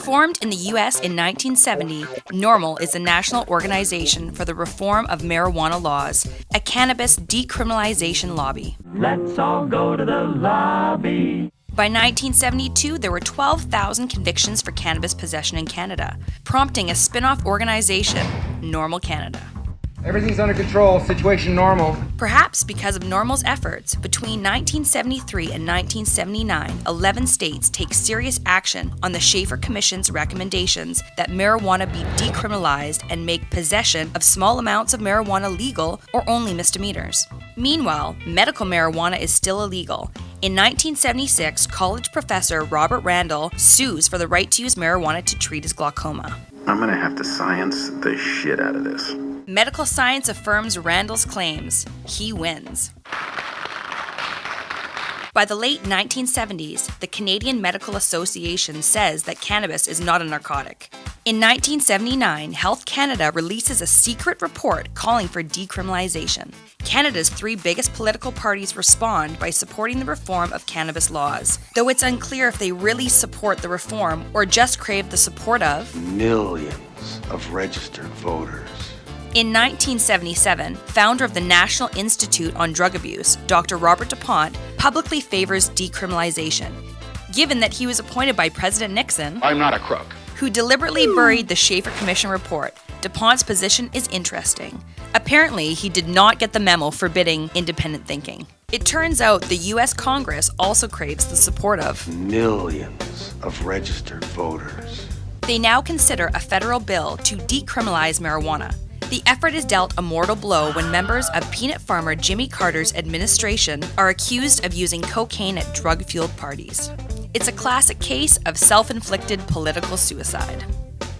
Formed in the U.S. in 1970, NORML is the national organization for the reform of marijuana laws, a cannabis decriminalization lobby. Let's all go to the lobby. By 1972, there were 12,000 convictions for cannabis possession in Canada, prompting a spin-off organization, NORML Canada. Everything's under control, situation normal. Perhaps because of NORML's efforts, between 1973 and 1979, 11 states take serious action on the Schaefer Commission's recommendations that marijuana be decriminalized and make possession of small amounts of marijuana legal or only misdemeanors. Meanwhile, medical marijuana is still illegal. In 1976, college professor Robert Randall sues for the right to use marijuana to treat his glaucoma. I'm gonna have to science the shit out of this. Medical science affirms Randall's claims. He wins. By the late 1970s, the Canadian Medical Association says that cannabis is not a narcotic. In 1979, Health Canada releases a secret report calling for decriminalization. Canada's three biggest political parties respond by supporting the reform of cannabis laws, though it's unclear if they really support the reform or just crave the support of millions of registered voters. In 1977, founder of the National Institute on Drug Abuse, Dr. Robert DuPont, publicly favors decriminalization. Given that he was appointed by President Nixon, I'm not a crook. who deliberately buried the Schaefer Commission report, DuPont's position is interesting. Apparently, he did not get the memo forbidding independent thinking. It turns out the U.S. Congress also craves the support of millions of registered voters. They now consider a federal bill to decriminalize marijuana. The effort is dealt a mortal blow when members of peanut farmer Jimmy Carter's administration are accused of using cocaine at drug-fueled parties. It's a classic case of self-inflicted political suicide.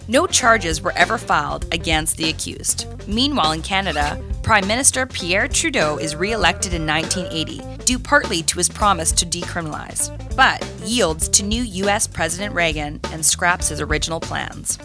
No charges were ever filed against the accused. Meanwhile, in Canada, Prime Minister Pierre Trudeau is re-elected in 1980, due partly to his promise to decriminalize, but yields to new U.S. President Reagan and scraps his original plans.